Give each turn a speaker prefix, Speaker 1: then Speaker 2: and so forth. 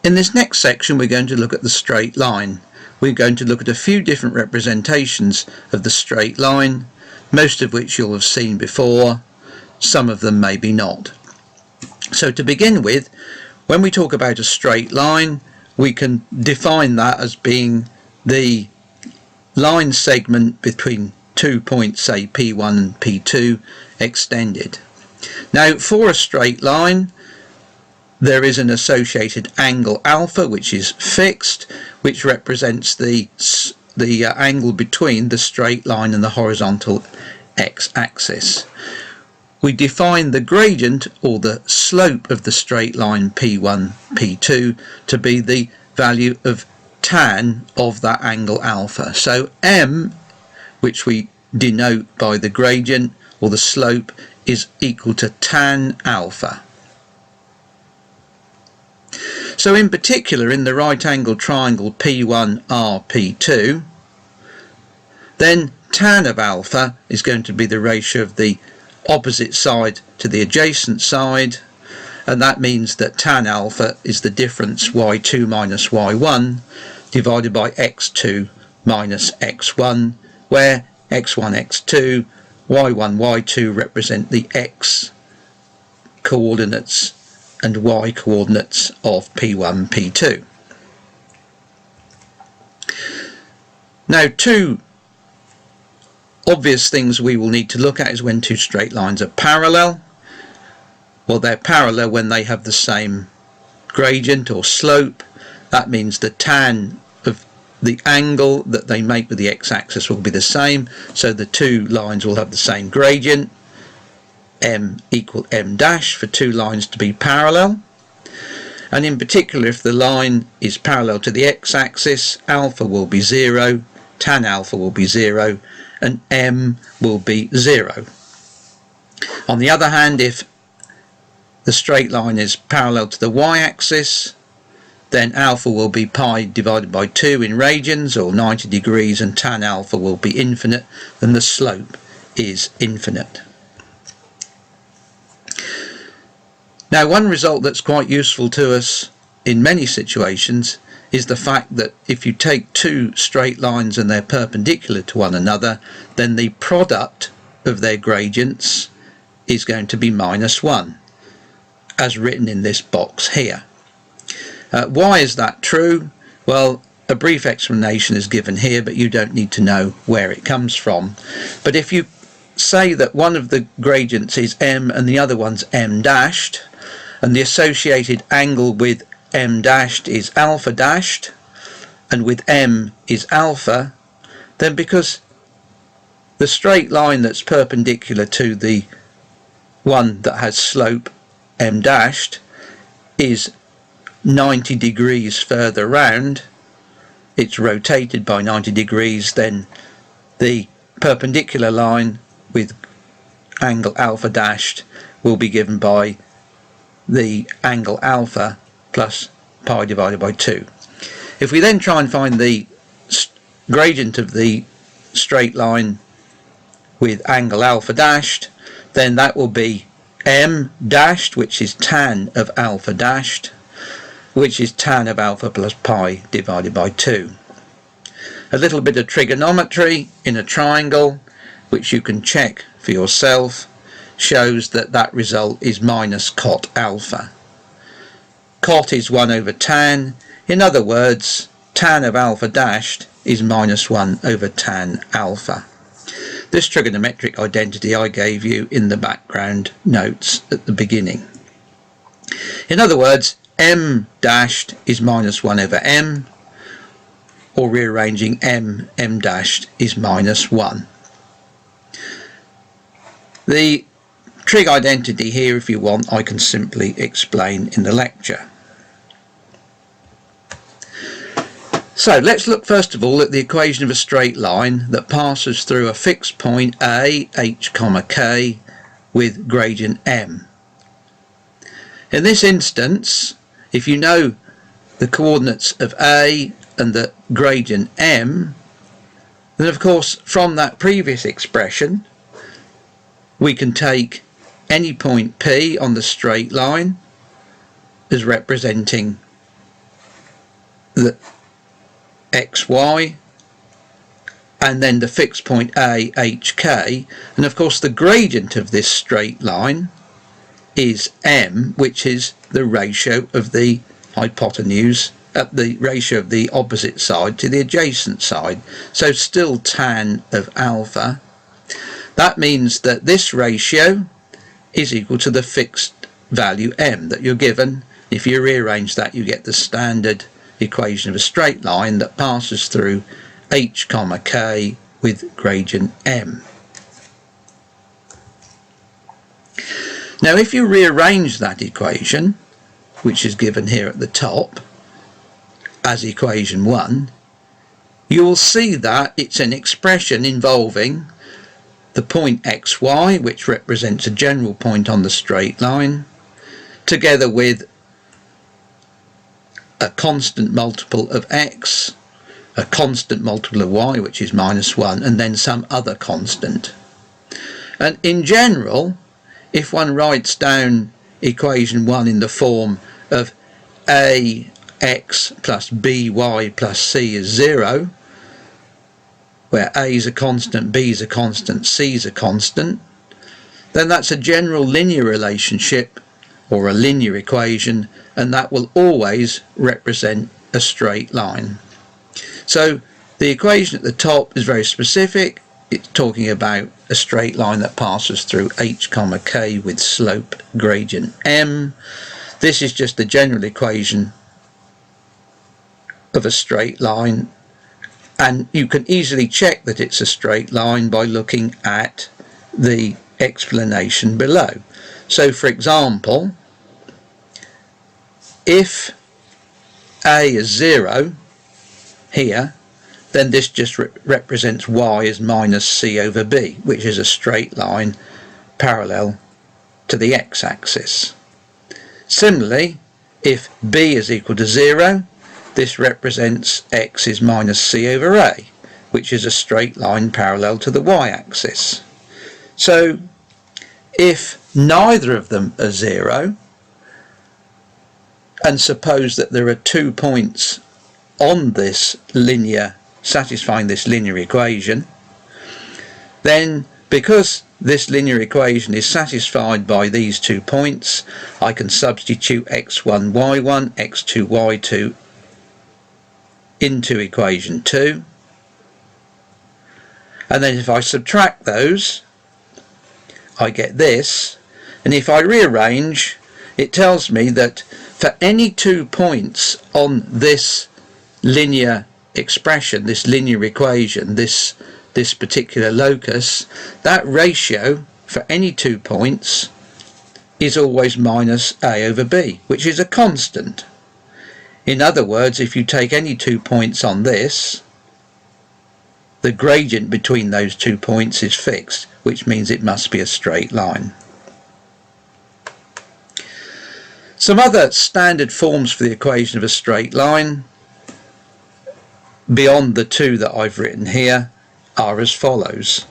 Speaker 1: In this next section we're going to look at the straight line. We're going to look at a few different representations of the straight line, most of which you'll have seen before, some of them maybe not. So to begin with, when we talk about a straight line, we can define that as being the line segment between 2 points, say P1 and P2, extended. Now for a straight line, there is an associated angle alpha which is fixed, which represents the angle between the straight line and the horizontal x-axis. We define the gradient, or the slope of the straight line P1, P2, to be the value of tan of that angle alpha. So m, which we denote by the gradient or the slope, is equal to tan alpha. So in particular, in the right angle triangle P1RP2, then tan of alpha is going to be the ratio of the opposite side to the adjacent side, and that means that tan alpha is the difference y2 minus y1 divided by x2 minus x1, where x1, x2, y1, y2 represent the x coordinates and y coordinates of P1, P2. Now, two obvious things we will need to look at is when two straight lines are parallel. Well, they're parallel when they have the same gradient or slope. That means the tan of the angle that they make with the x-axis will be the same, so the two lines will have the same gradient, m equal m dash, for two lines to be parallel. And in particular, if the line is parallel to the x-axis, alpha will be 0, tan alpha will be 0, and m will be 0. On the other hand, if the straight line is parallel to the y-axis, then alpha will be pi divided by 2 in radians, or 90 degrees, and tan alpha will be infinite, and the slope is infinite. Now, one result that's quite useful to us in many situations is the fact that if you take two straight lines and they're perpendicular to one another, then the product of their gradients is going to be -1, as written in this box here. Why is that true? Well, a brief explanation is given here, but you don't need to know where it comes from. But if you say that one of the gradients is m and the other one's m dashed, and the associated angle with m dashed is alpha dashed, and with m is alpha, then because the straight line that's perpendicular to the one that has slope m dashed is 90 degrees further round, it's rotated by 90 degrees, then the perpendicular line with angle alpha dashed will be given by the angle alpha plus pi divided by 2. If we then try and find the gradient of the straight line with angle alpha dashed, then that will be m dashed, which is tan of alpha dashed, which is tan of alpha plus pi divided by 2. A little bit of trigonometry in a triangle, which you can check for yourself, shows that that result is minus cot alpha. Cot is 1 over tan. In other words, tan of alpha dashed is -1 over tan alpha. This trigonometric identity I gave you in the background notes at the beginning. In other words, m dashed is -1 over m, or rearranging m dashed is -1. The trig identity here, if you want, I can simply explain in the lecture. So let's look first of all at the equation of a straight line that passes through a fixed point A, h, k, with gradient m. In this instance, if you know the coordinates of A and the gradient m, then of course from that previous expression we can take any point P on the straight line as representing the xy, and then the fixed point A, HK, and of course the gradient of this straight line is m, which is the ratio of the hypotenuse, the ratio of the opposite side to the adjacent side, so still tan of alpha. That means that this ratio is equal to the fixed value m that you're given. If you rearrange that, you get the standard equation of a straight line that passes through h comma k with gradient m. Now if you rearrange that equation, which is given here at the top as equation 1, you will see that it's an expression involving the point xy, which represents a general point on the straight line, together with a constant multiple of x, a constant multiple of y, which is -1, and then some other constant. And in general, if one writes down equation 1 in the form of ax plus by plus c is 0, where a is a constant, b is a constant, c is a constant, then that's a general linear relationship or a linear equation, and that will always represent a straight line. So the equation at the top is very specific. It's talking about a straight line that passes through h comma k with slope gradient m. This is just a general equation of a straight line, and you can easily check that it's a straight line by looking at the explanation below. So for example, if a is 0 here, then this just represents y as minus c over b, which is a straight line parallel to the x-axis. Similarly, if b is equal to 0, this represents x is minus c over a, which is a straight line parallel to the y-axis. So if neither of them are 0, and suppose that there are 2 points on this linear, satisfying this linear equation, then because this linear equation is satisfied by these 2 points, I can substitute x1, y1, x2, y2 into equation 2, and then if I subtract those, I get this, and if I rearrange, it tells me that for any 2 points on this linear expression, this linear equation, this particular locus, that ratio for any 2 points is always minus a over b, which is a constant. In other words, if you take any 2 points on this, the gradient between those 2 points is fixed, which means it must be a straight line. Some other standard forms for the equation of a straight line, beyond the 2 that I've written here, are as follows.